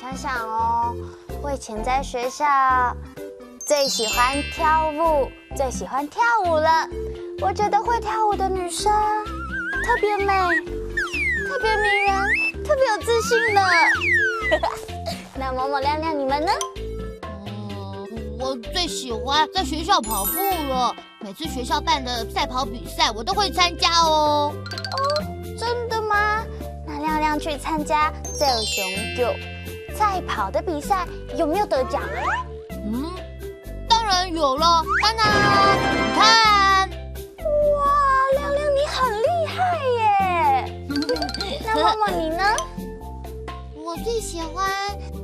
想想哦，我以前在学校最喜欢跳舞，最喜欢跳舞了。我觉得会跳舞的女生特别美，特别迷人，特别有自信呢。那某某亮亮，你们呢？我最喜欢在学校跑步了。每次学校办的赛跑比赛，我都会参加哦。真的吗？那亮亮去参加走熊狗赛跑的比赛，有没有得奖啊？当然有了，当然，你看，哇，亮亮你很厉害耶！那默默你呢？我最喜欢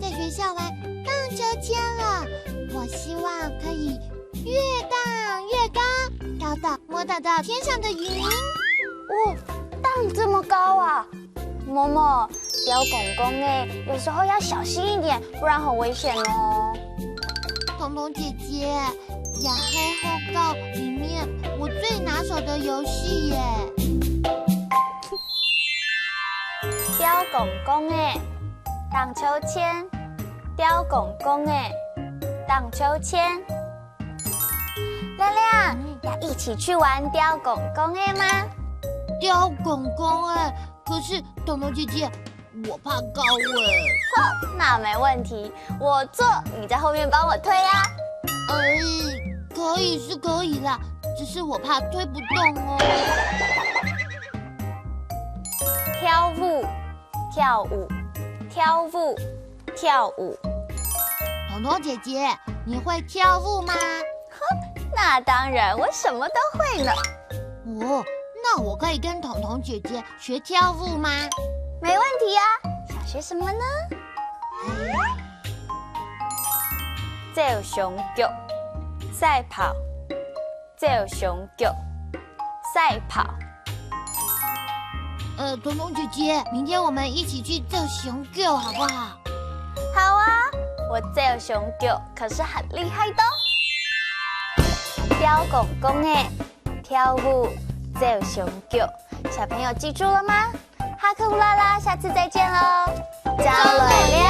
在学校玩荡秋千了。我希望可以越荡越高，摸得到天上的云。哦，荡这么高啊！默默，雕公公哎，有时候要小心一点，不然很危险哦。彤彤姐姐，雅黑后告里面我最拿手的游戏耶。雕公公哎，荡秋千，雕公公哎，荡秋千。亮亮，要一起去玩雕公公哎吗？雕公公哎，可是彤彤姐姐，我怕高哎。那没问题，我坐，你在后面帮我推啊。可以是可以啦，只是我怕推不动哦。跳舞，跳舞，跳舞，跳舞。彤彤姐姐，你会跳舞吗？那当然，我什么都会呢。哦，那我可以跟彤彤姐姐学跳舞吗？没问题呀。想学什么呢？走熊狗赛跑，走熊狗赛跑。彤彤姐姐，明天我们一起去走熊狗好不好？好啊，我走熊狗可是很厉害的哦。雕公公哎，跳舞走熊狗，小朋友记住了吗？哈克乌拉拉，下次再见喽！交磊亮。